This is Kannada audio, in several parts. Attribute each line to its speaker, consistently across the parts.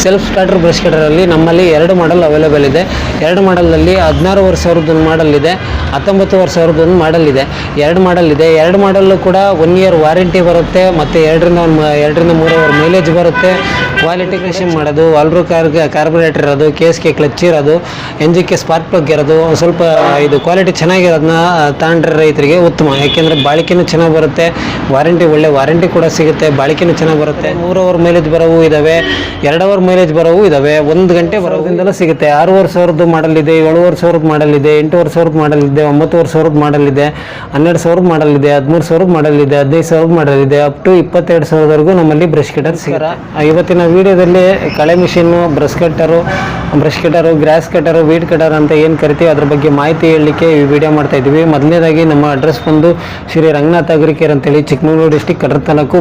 Speaker 1: ಸೆಲ್ಫ್ ಸ್ಟಾರ್ಟರ್ ಬ್ರಷ್ ಕಟರಲ್ಲಿ ನಮ್ಮಲ್ಲಿ 2 ಮಾಡೆಲ್ ಅವೈಲೇಬಲ್ ಇದೆ. 2 ಮಾಡೆಲಲ್ಲಿ 16,000 ಒಂದು ಮಾಡೆಲ್ ಇದೆ, 19,000 ಒಂದು ಮಾಡೆಲ್ ಇದೆ. 2 ಮಾಡೆಲ್ ಇದೆ. 2 ಮಾಡೆಲ್ಲು ಕೂಡ 1 ಇಯರ್ ವಾರಂಟಿ ಬರುತ್ತೆ ಮತ್ತು 2ರಿಂದ 3 ಅವರ್ ಮೈಲೇಜ್ ಬರುತ್ತೆ. ಕ್ವಾಲಿಟಿ ಕ್ರಷಿಂಗ್ ಮಾಡೋದು, ವಾಲ್ವ್ರು ಕಾರ್ಬೊರೇಟರ್ ಇರೋದು, ಕೇಸ್ಗೆ ಕ್ಲಚ್ ಇರೋದು, ಎಂಜಿನ್ಗೆ ಸ್ಪಾರ್ಕ್ ಪ್ಲಗ್ ಇರೋದು, ಸ್ವಲ್ಪ ಇದು ಕ್ವಾಲಿಟಿ ಚೆನ್ನಾಗಿರೋದನ್ನ ತಗೊಂಡ್ರೆ ರೈತರಿಗೆ ಉತ್ತಮ. ಯಾಕೆಂದರೆ ಬಾಳಿಕೆನೂ ಚೆನ್ನಾಗಿ ಬರುತ್ತೆ, ಒಳ್ಳೆ ವಾರಂಟಿ ಕೂಡ ಸಿಗುತ್ತೆ, ಬಾಳಿಕೆನೂ ಚೆನ್ನಾಗಿ ಬರುತ್ತೆ. 3 ಅವರ್ ಮೈಲೇಜ್ ಬರೋವು ಇದ್ದಾವೆ, 2 ಅವರ್ ಮೈಲೇಜ್ ಬರೋವು ಇದ್ದಾವೆ, 1 ಗಂಟೆ ಬರೋದ್ರಿಂದಲೂ ಸಿಗುತ್ತೆ. 6,500 ಮಾಡೆಲ್ ಇದೆ, 7,500 ಮಾಡೆಲ್ ಇದೆ, 8,500 ಮಾಡೆಲ್ ಇದೆ, 9,500 ಮಾಡೆಲ್ ಇದೆ, 12,000 ಮಾಡೆಲ್ ಇದೆ, 13,000 ಮಾಡೆಲ್ ಇದೆ, 15,000 ಮಾಡೆಲ್ ಇದೆ, ಅಪ್ ಟು 22,000ವರೆಗೂ ನಮ್ಮಲ್ಲಿ ಬ್ರಷ್ ಕಟರ್ ಸಿಗುತ್ತೆ. ಇವತ್ತಿನ ವಿಡಿಯೋದಲ್ಲಿ ಕಳೆ ಮಿಷಿನ್ನು, brush cutter, grass cutter, weed cutter ಅಂತ ಏನು ಕರಿತೀವಿ ಅದ್ರ ಬಗ್ಗೆ ಮಾಹಿತಿ ಹೇಳಲಿಕ್ಕೆ ಈ ವಿಡಿಯೋ ಮಾಡ್ತಾ ಇದ್ದೀವಿ. ಮೊದಲನೇದಾಗಿ ನಮ್ಮ ಅಡ್ರೆಸ್ ಬಂದು ಶ್ರೀ ರಂಗನಾಥ ಅಗ್ರಿಕೇರ್ ಅಂತೇಳಿ, ಚಿಕ್ಕಮಗಳೂರು ಡಿಸ್ಟಿಕ್, ಕಡೂರು ತಾಲೂಕು,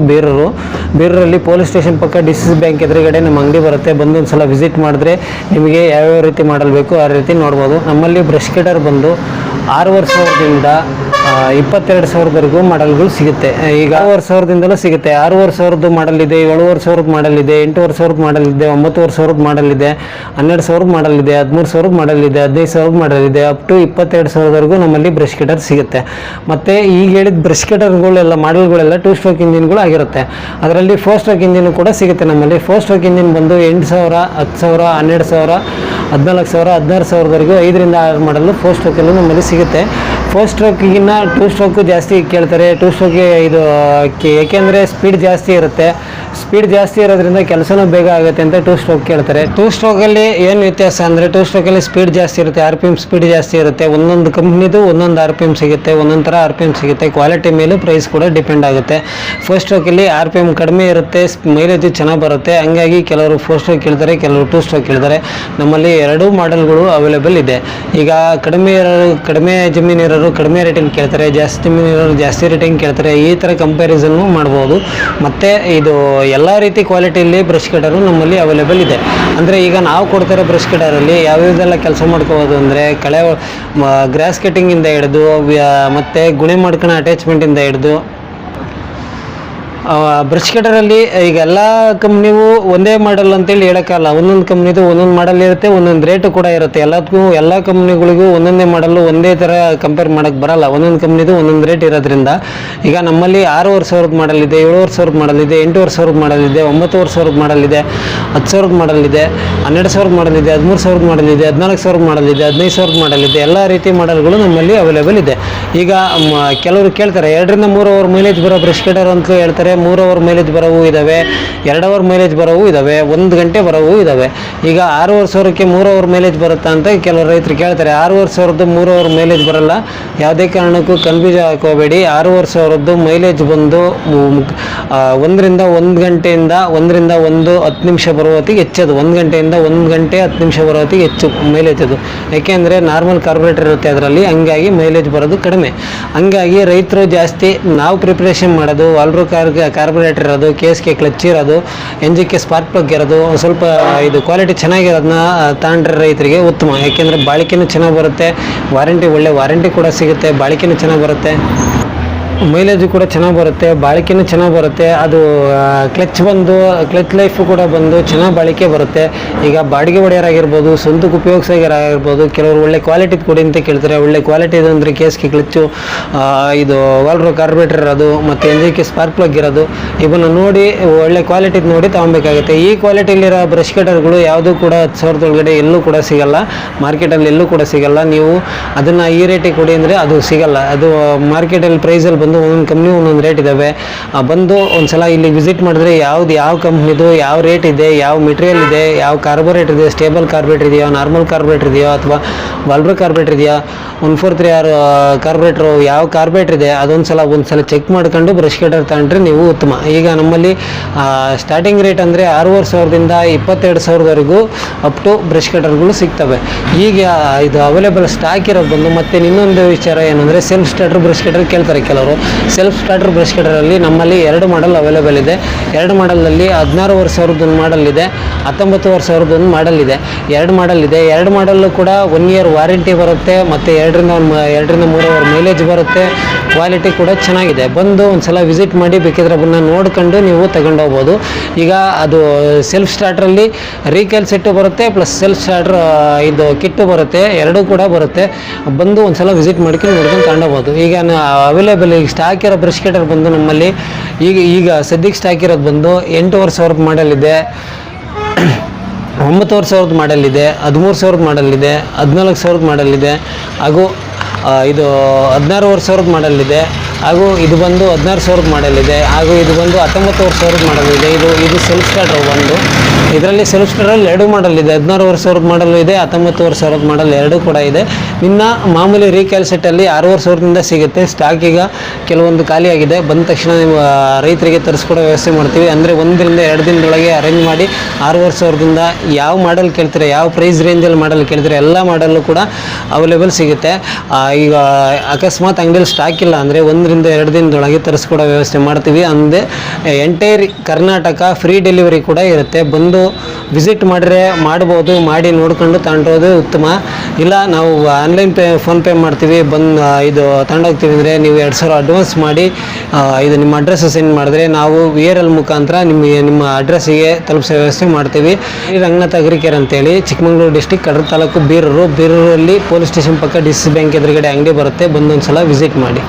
Speaker 1: ಬೇರೂರಲ್ಲಿ ಪೊಲೀಸ್ ಸ್ಟೇಷನ್ ಪಕ್ಕ DCC ಬ್ಯಾಂಕ್ ಎದುರುಗಡೆ ನಮ್ಮ ಅಂಗಡಿ ಬರುತ್ತೆ. ಬಂದು ಒಂದು ಸಲ ವಿಸಿಟ್ ಮಾಡಿದ್ರೆ ನಿಮಗೆ ಯಾವ್ಯಾವ ರೀತಿ ಮಾಡಲ್ ಬೇಕು ಆ ರೀತಿ ನೋಡ್ಬೋದು. ನಮ್ಮಲ್ಲಿ ಬ್ರಷ್ ಕಟರ್ ಬಂದು 6,500ದಿಂದ 22,000ವರೆಗೂ ಮಾಡೆಲ್ಗಳು ಸಿಗುತ್ತೆ. ಈಗ 6,500ದಿಂದಲೂ ಸಿಗುತ್ತೆ. 6,500 ಮಾಡೆಲ್ ಇದೆ, 7,500 ಮಾಡೆಲ್ ಇದೆ, 8,500 ಮಾಡೆಲ್ ಇದೆ, 9,500 ಮಾಡೆಲ್ ಇದೆ, 12,000 ಮಾಡೆಲ್ ಇದೆ, 13,000 ಮಾಡೆಲ್ ಇದೆ, 15,000 ಮಾಡೆಲ್ ಇದೆ, ಅಪ್ ಟು 22,000ವರೆಗೂ ನಮ್ಮಲ್ಲಿ ಬ್ರಷ್ ಕಟರ್ ಸಿಗುತ್ತೆ. ಮತ್ತು ಈಗ ಹೇಳಿದ ಬ್ರಷ್ ಕಟರ್ಗಳೆಲ್ಲ ಮಾಡೆಲ್ಗಳೆಲ್ಲ 2 ಸ್ಟ್ರೋಕ್ ಇಂಜಿನ್ಗಳು ಆಗಿರುತ್ತೆ. ಅದರಲ್ಲಿ 4 ಸ್ಟ್ರೋಕ್ ಇಂಜಿನ್ ಕೂಡ ಸಿಗುತ್ತೆ ನಮ್ಮಲ್ಲಿ. 4 ಸ್ಟ್ರೋಕ್ ಇಂಜಿನ್ ಬಂದು 8,000, 10,000, 12,000, 14,000, 16,000ವರೆಗೂ 5ರಿಂದ 6 ಮಾಡಲು 4 ಸ್ಟ್ರೋಕಲ್ಲೂ ನಮ್ಮಲ್ಲಿ ಸಿಗುತ್ತೆ. 4 ಸ್ಟ್ರೋಕಿಗಿನ್ನ 2 ಸ್ಟ್ರೋಕು ಜಾಸ್ತಿ ಕೇಳ್ತಾರೆ. 2 ಸ್ಟ್ರೋಕ್ಗೆ ಇದು ಏಕೆಂದರೆ ಸ್ಪೀಡ್ ಜಾಸ್ತಿ ಇರುತ್ತೆ. ಸ್ಪೀಡ್ ಜಾಸ್ತಿ ಇರೋದ್ರಿಂದ ಕೆಲಸನೂ ಬೇಗ ಆಗುತ್ತೆ ಅಂತ 2 ಸ್ಟ್ರೋಕ್ ಕೇಳ್ತಾರೆ. 2 ಸ್ಟ್ರೋಕಲ್ಲಿ ಏನು ವ್ಯತ್ಯಾಸ ಅಂದರೆ, 2 ಸ್ಟ್ರೋಕಲ್ಲಿ ಸ್ಪೀಡ್ ಜಾಸ್ತಿ ಇರುತ್ತೆ, RPM ಸ್ಪೀಡ್ ಜಾಸ್ತಿ ಇರುತ್ತೆ. ಒಂದೊಂದು ಕಂಪ್ನಿದು ಒಂದೊಂದು RPM ಸಿಗುತ್ತೆ, ಒಂದೊಂದು ಥರ RPM ಸಿಗುತ್ತೆ. ಕ್ವಾಲಿಟಿ ಮೇಲೂ ಪ್ರೈಸ್ ಕೂಡ ಡಿಪೆಂಡ್ ಆಗುತ್ತೆ. 4 ಸ್ಟ್ರೋಕಲ್ಲಿ RPM ಕಡಿಮೆ ಇರುತ್ತೆ, ಮೈಲೇಜ್ ಚೆನ್ನಾಗಿ ಬರುತ್ತೆ. ಹಂಗಾಗಿ ಕೆಲವರು 4 ಸ್ಟ್ರೋಕ್ ಕೇಳ್ತಾರೆ, ಕೆಲವರು 2 ಸ್ಟ್ರೋಕ್ ಕೇಳ್ತಾರೆ. ನಮ್ಮಲ್ಲಿ 2 ಮಾಡೆಲ್ಗಳು ಅವೈಲೇಬಲ್ ಇದೆ. ಈಗ ಕಡಿಮೆ ಜಮೀನಿರೋರು ಕಡಿಮೆ ರೇಟಿಂಗ್ ಕೇಳ್ತಾರೆ, ಜಾಸ್ತಿ ಜಮೀನಿರೋರು ಜಾಸ್ತಿ ರೇಟಿಂಗ್ ಕೇಳ್ತಾರೆ. ಈ ಥರ ಕಂಪ್ಯಾರಿಸನ್ನು ಮಾಡ್ಬೋದು. ಮತ್ತು ಇದು ಎಲ್ಲ ರೀತಿ ಕ್ವಾಲಿಟಿಯಲ್ಲಿ ಬ್ರಷ್ ಕಟರು ನಮ್ಮಲ್ಲಿ ಅವೈಲೇಬಲ್ ಇದೆ. ಅಂದರೆ ಈಗ ನಾವು ಕೊಡ್ತಿರೋ ಬ್ರಷ್ ಕಟರಲ್ಲಿ ಯಾವ್ಯಾವ್ದೆಲ್ಲ ಕೆಲಸ ಮಾಡ್ಕೋಬೋದು ಅಂದರೆ, ಗ್ರಾಸ್ ಕಟ್ಟಿಂಗಿಂದ ಹಿಡಿದು ಮತ್ತು ಗುಣೆ ಮಾಡ್ಕೊಳೋ ಅಟ್ಯಾಚ್ಮೆಂಟಿಂದ ಹಿಡಿದು, ಬ್ರಷ್ ಕಟರಲ್ಲಿ ಈಗ ಎಲ್ಲ ಕಂಪ್ನಿಗೂ ಒಂದೇ ಮಾಡೆಲ್ ಅಂತೇಳಿ ಹೇಳೋಕ್ಕಲ್ಲ. ಒಂದೊಂದು ಕಂಪ್ನಿದು ಒಂದೊಂದು ಮಾಡೆಲ್ ಇರುತ್ತೆ, ಒಂದೊಂದು ರೇಟು ಕೂಡ ಇರುತ್ತೆ. ಎಲ್ಲ ಕಂಪ್ನಿಗಳಿಗೂ ಒಂದೊಂದೇ ಮಾಡಲು ಒಂದೇ ಥರ ಕಂಪೇರ್ ಮಾಡೋಕ್ಕೆ ಬರೋಲ್ಲ. ಒಂದೊಂದು ಕಂಪ್ನಿದು ಒಂದೊಂದು ರೇಟ್ ಇರೋದ್ರಿಂದ ಈಗ ನಮ್ಮಲ್ಲಿ 6,500 ಮಾಡೆಲ್ ಇದೆ, 7,500 ಮಾಡೆಲ್ ಇದೆ, 8,500 ಮಾಡೆಲ್ ಇದೆ, 9,500 ಮಾಡೆಲ್ ಇದೆ, 10,000 ಮಾಡೆಲ್ ಇದೆ, 12,000 ಮಾಡೆಲ್ ಇದೆ, 13,000 ಮಾಡೆಲ್ ಇದೆ, 14,000 ಮಾಡೆಲ್ ಇದೆ, 15,000 ಮಾಡೆಲ್ ಇದೆ. ಎಲ್ಲ ರೀತಿ ಮಾಡೆಲ್ಗಳು ನಮ್ಮಲ್ಲಿ ಅವೈಲೇಬಲ್ ಇದೆ. ಈಗ ಕೆಲವರು ಕೇಳ್ತಾರೆ 2ರಿಂದ 3 ಅವರ್ ಮೈಲೇಜ್ ಬರೋ ಬ್ರಷ್ ಕಟರ್ ಅಂತ ಹೇಳ್ತಾರೆ. 3 ಅವರ್ ಮೈಲೇಜ್ ಬರೋವು ಇದ್ದಾವೆ, 2 ಅವರ್ ಮೈಲೇಜ್ ಬರೋವು ಇದ್ದಾವೆ, 1 ಗಂಟೆ ಬರೋವು ಇದ್ದಾವೆ. ಈಗ 6,500ಕ್ಕೆ 3 ಅವರ್ ಮೈಲೇಜ್ ಬರುತ್ತಾ ಅಂತ ಕೆಲವು ರೈತರು ಕೇಳ್ತಾರೆ. 6,500 3 ಅವರ್ ಮೈಲೇಜ್ ಬರಲ್ಲ. ಯಾವುದೇ ಕಾರಣಕ್ಕೂ ಕನ್ಫ್ಯೂಸ್ ಹಾಕೋಬೇಡಿ. 6,500 ಮೈಲೇಜ್ ಬಂದು 1ರಿಂದ 1 ಗಂಟೆಯಿಂದ 1ರಿಂದ 10 ನಿಮಿಷ ಬರೋ ಹೊತ್ತಿಗೆ ಹೆಚ್ಚದು. 1 ಗಂಟೆಯಿಂದ 1 ಗಂಟೆ 10 ನಿಮಿಷ ಬರೋ ಹೊತ್ತಿಗೆ ಹೆಚ್ಚು ಮೈಲೇಜ್ ಅದು. ಯಾಕೆಂದರೆ ನಾರ್ಮಲ್ ಕಾರ್ಬೊರೇಟರ್ ಇರುತ್ತೆ ಅದರಲ್ಲಿ, ಹಂಗಾಗಿ ಮೈಲೇಜ್ ಬರೋದು ಕಡಿಮೆ. ಹಂಗಾಗಿ ರೈತರು ಜಾಸ್ತಿ ನಾವು ಪ್ರಿಪ್ರೇಷನ್ ಮಾಡೋದು, ವಾಲ್ವ್ರು ಕಾರ್ಬೊರೇಟರ್ ಇರೋದು, ಕೇಸ್ಗೆ ಕ್ಲಚ್ ಇರೋದು, ಎಂಜಿನ್ಗೆ ಸ್ಪಾರ್ಕ್ ಪ್ಲಗ್ ಇರೋದು, ಸ್ವಲ್ಪ ಇದು ಕ್ವಾಲಿಟಿ ಚೆನ್ನಾಗಿರೋದನ್ನ ತಗೊಂಡ್ರೆ ರೈತರಿಗೆ ಉತ್ತಮ. ಯಾಕೆಂದರೆ ಬಾಳಿಕೆನೂ ಚೆನ್ನಾಗಿ ಬರುತ್ತೆ, ಒಳ್ಳೆ ವಾರಂಟಿ ಕೂಡ ಸಿಗುತ್ತೆ, ಬಾಳಿಕೆನೂ ಚೆನ್ನಾಗಿ ಬರುತ್ತೆ, ಮೈಲೇಜು ಕೂಡ ಚೆನ್ನಾಗಿ ಬರುತ್ತೆ, ಬಾಳಿಕೆನೂ ಚೆನ್ನಾಗಿ ಬರುತ್ತೆ. ಅದು ಕ್ಲಚ್ ಲೈಫು ಕೂಡ ಬಂದು ಚೆನ್ನಾಗಿ ಬಾಳಿಕೆ ಬರುತ್ತೆ. ಈಗ ಬಾಡಿಗೆ ಹೊಡೆಯೋರಾಗಿರ್ಬೋದು, ಸ್ವಂತಕ್ಕೆ ಉಪಯೋಗಿಸೋರಾಗಿರ್ಬೋದು, ಕೆಲವರು ಒಳ್ಳೆ ಕ್ವಾಲಿಟಿ ಕೊಡಿ ಅಂತ ಕೇಳ್ತಾರೆ. ಒಳ್ಳೆ ಕ್ವಾಲಿಟಿ ಅಂದರೆ ಕೇಸ್ಗೆ ಕ್ಲಚ್ಚು, ಇದು ವಾಲ್ವ್ರು ಕಾರ್ಬೊರೇಟರ್ ಇರೋದು, ಮತ್ತು ಎಂಜಿನ್ಗೆ ಸ್ಪಾರ್ಕ್ ಪ್ಲಗ್ ಇರೋದು, ಇವನ್ನ ನೋಡಿ ಒಳ್ಳೆ ಕ್ವಾಲಿಟಿ ನೋಡಿ ತಗೊಬೇಕಾಗುತ್ತೆ. ಈ ಕ್ವಾಲಿಟಿಲಿರೋ ಬ್ರಷ್ ಕಟರ್ಗಳು ಯಾವುದೂ ಕೂಡ 10,000 ಒಳಗಡೆ ಎಲ್ಲೂ ಕೂಡ ಸಿಗೋಲ್ಲ, ಮಾರ್ಕೆಟಲ್ಲಿ ಎಲ್ಲೂ ಕೂಡ ಸಿಗೋಲ್ಲ. ನೀವು ಅದನ್ನು ಈ ರೇಟಿಗೆ ಕೊಡಿ ಅಂದರೆ ಅದು ಸಿಗೋಲ್ಲ. ಅದು ಮಾರ್ಕೆಟಲ್ಲಿ ಪ್ರೈಸಲ್ಲಿ ಬಂದು ಒಂದೊಂದು ಕಂಪ್ನಿ ಒಂದೊಂದು ರೇಟ್ ಇದ್ದಾವೆ. ಬಂದು ಒಂದು ಸಲ ಇಲ್ಲಿ ವಿಸಿಟ್ ಮಾಡಿದ್ರೆ ಯಾವ ಕಂಪ್ನಿದು ಯಾವ ರೇಟ್ ಇದೆ, ಯಾವ ಮೆಟೀರಿಯಲ್ ಇದೆ, ಯಾವ ಕಾರ್ಬೊರೇಟರ್ ಇದೆ, ಸ್ಟೇಬಲ್ ಕಾರ್ಬೊರೇಟರ್ ಇದೆಯೋ, ನಾರ್ಮಲ್ ಕಾರ್ಬೊರೇಟರ್ ಇದೆಯೋ, ಅಥವಾ ವಾಲ್ವ್ರು ಕಾರ್ಬೊರೇಟರ್ ಇದೆಯಾ, 1436 ಕಾರ್ಬೊರೇಟ್ರು ಯಾವ ಕಾರ್ಬೊರೇಟರ್ ಇದೆ ಒಂದು ಸಲ ಚೆಕ್ ಮಾಡ್ಕೊಂಡು ಬ್ರಷ್ ಕಟರ್ ತಗೊಂಡ್ರೆ ನೀವು ಉತ್ತಮ. ಈಗ ನಮ್ಮಲ್ಲಿ ಸ್ಟಾರ್ಟಿಂಗ್ ರೇಟ್ ಅಂದರೆ 6,500ದಿಂದ 22,000ವರೆಗೂ ಅಪ್ ಟು ಬ್ರಷ್ ಕಟರ್ಗಳು ಸಿಗ್ತವೆ. ಈಗ ಇದು ಅವೈಲೇಬಲ್ ಸ್ಟಾಕ್ ಇರೋದು ಬಂದು. ಮತ್ತು ಇನ್ನೊಂದು ವಿಚಾರ ಏನಂದರೆ, ಸೆಲ್ಫ್ ಸ್ಟಾರ್ಟರ್ ಬ್ರಷ್ ಕಟರ್ ಕೇಳ್ತಾರೆ ಕೆಲವರು. ಸೆಲ್ಫ್ ಸ್ಟಾರ್ಟರ್ ಬ್ರಷ್ ಕಟರಲ್ಲಿ ನಮ್ಮಲ್ಲಿ 2 ಮಾಡೆಲ್ ಅವೈಲೇಬಲ್ ಇದೆ. 2 ಮಾಡಲಲ್ಲಿ 16,000 ಮಾಡಲ್ ಇದೆ, 19,000 ಮಾಡಲ್ ಇದೆ. 2 ಮಾಡಲ್ ಇದೆ. 2 ಮಾಡಲ್ಲು ಕೂಡ 1 ಇಯರ್ ವಾರಂಟಿ ಬರುತ್ತೆ ಮತ್ತು 2ರಿಂದ 3 ಅವರ್ ಮೈಲೇಜ್ ಬರುತ್ತೆ. ಕ್ವಾಲಿಟಿ ಕೂಡ ಚೆನ್ನಾಗಿದೆ. ಬಂದು ಒಂದ್ಸಲ ವಿಸಿಟ್ ಮಾಡಿ, ಬೇಕಿದ್ರೆ ಅದನ್ನು ನೋಡ್ಕೊಂಡು ನೀವು ತಗೊಂಡೋಗ್ಬೋದು. ಈಗ ಅದು ಸೆಲ್ಫ್ ಸ್ಟಾರ್ಟ್ರಲ್ಲಿ ರೀಕೇಲ್ ಸೆಟ್ಟು ಬರುತ್ತೆ, ಪ್ಲಸ್ ಸೆಲ್ಫ್ ಸ್ಟಾರ್ಟರ್ ಇದು ಕಿಟ್ಟು ಬರುತ್ತೆ, ಎರಡೂ ಕೂಡ ಬರುತ್ತೆ. ಬಂದು ಒಂದ್ಸಲ ವಿಸಿಟ್ ಮಾಡ್ಕೊಂಡು ನೋಡ್ಕೊಂಡು ತಗೊಂಡೋಗ್ಬೋದು. ಈಗ ಅವೈಲೇಬಲ್ ಈಗ ಸ್ಟಾಕ್ ಇರೋ ಬ್ರಷ್ ಕಟರ್ ಬಂದು ನಮ್ಮಲ್ಲಿ ಈಗ ಸದ್ಯಕ್ಕೆ ಸ್ಟಾಕ್ ಇರೋದು ಬಂದು 8,500 ಮಾಡಲ್ ಇದೆ, 9,000 ಮಾಡಲ್ ಇದೆ, 13,000 ಮಾಡಲ್ ಇದೆ, 14,000 ಮಾಡಲ್ ಇದೆ, ಹಾಗೂ ಇದು 16,000 ಮಾಡಲ್ ಇದೆ, ಹಾಗೂ ಇದು ಬಂದು 16,000 ಮಾಡಲ್ ಇದೆ, ಹಾಗೂ ಇದು ಬಂದು 19,000 ಮಾಡಲ್ ಇದೆ. ಇದು ಸೆಲ್ಫ್ ಸ್ಟಾರ್ಟರ್ ಒಂದು. ಇದರಲ್ಲಿ ಸೆಲ್ಫ್ ಸ್ಟಾರ್ಟರಲ್ಲಿ 2 ಮಾಡಲ್ ಇದೆ, 16,000 ಮಾಡಲ್ ಇದೆ, 19,000 ಮಾಡಲ್ ಎರಡೂ ಕೂಡ ಇದೆ. ಇನ್ನು ಮಾಮೂಲಿ ರೀಕ್ಯಾಲ್ ಸೆಟ್ಟಲ್ಲಿ 6,500ದಿಂದ ಸಿಗುತ್ತೆ. ಸ್ಟಾಕ್ ಈಗ ಕೆಲವೊಂದು ಖಾಲಿಯಾಗಿದೆ. ಬಂದ ತಕ್ಷಣ ನೀವು ರೈತರಿಗೆ ತರಿಸ್ಕೊಡೋ ವ್ಯವಸ್ಥೆ ಮಾಡ್ತೀವಿ. ಅಂದರೆ 1 ರಿಂದ 2 ದಿನದೊಳಗೆ ಅರೇಂಜ್ ಮಾಡಿ 6,500ದಿಂದ ಯಾವ ಮಾಡಲ್ ಕೇಳ್ತೀರಾ, ಯಾವ ಪ್ರೈಸ್ ರೇಂಜಲ್ಲಿ ಮಾಡಲ್ ಕೇಳ್ತೀರಾ, ಎಲ್ಲ ಮಾಡಲ್ಲು ಕೂಡ ಅವೈಲೇಬಲ್ ಸಿಗುತ್ತೆ. ಈಗ ಅಕಸ್ಮಾತ್ ಅಂಗಡಿಯಲ್ಲಿ ಸ್ಟಾಕ್ ಇಲ್ಲ ಅಂದರೆ 1 ರಿಂದ 2 ದಿನದೊಳಗೆ ತರಿಸ್ಕೊಡೋ ವ್ಯವಸ್ಥೆ ಮಾಡ್ತೀವಿ. ಅಂದರೆ ಎಂಟೈರ್ ಕರ್ನಾಟಕ ಫ್ರೀ ಡೆಲಿವರಿ ಕೂಡ ಇರುತ್ತೆ. ಬಂದು ವಿಸಿಟ್ ಮಾಡ್ಬೋದು, ಮಾಡಿ ನೋಡ್ಕೊಂಡು ತಗೊಂಡೋದು ಉತ್ತಮ. ಇಲ್ಲ ನಾವು ಆನ್ಲೈನ್ ಫೋನ್ಪೇ ಮಾಡ್ತೀವಿ, ಇದು ತಗೊಂಡೋಗ್ತೀವಿ ಅಂದರೆ ನೀವು 2,000 ಅಡ್ವಾನ್ಸ್ ಮಾಡಿ ಇದು ನಿಮ್ಮ ಅಡ್ರೆಸ್ ಸೆಂಡ್ ಮಾಡಿದ್ರೆ ನಾವು VRL ಮುಖಾಂತರ ನಿಮ್ಮ ಅಡ್ರೆಸ್ಸಿಗೆ ತಲುಪಿಸೋ ವ್ಯವಸ್ಥೆ ಮಾಡ್ತೀವಿ. ರಂಗನಾಥ ಅಗ್ರಿಕೇರ್ ಅಂತೇಳಿ ಚಿಕ್ಕಮಗಳೂರು ಡಿಸ್ಟಿಕ್, ಕಡೂರು ತಾಲೂಕು, ಬೀರೂರಲ್ಲಿ ಪೊಲೀಸ್ ಸ್ಟೇಷನ್ ಪಕ್ಕ DCC ಬ್ಯಾಂಕ್ ಎದುರುಗಡೆ ಅಂಗಡಿ ಬರುತ್ತೆ. ಬಂದೊಂದು ಸಲ ವಿಸಿಟ್ ಮಾಡಿ.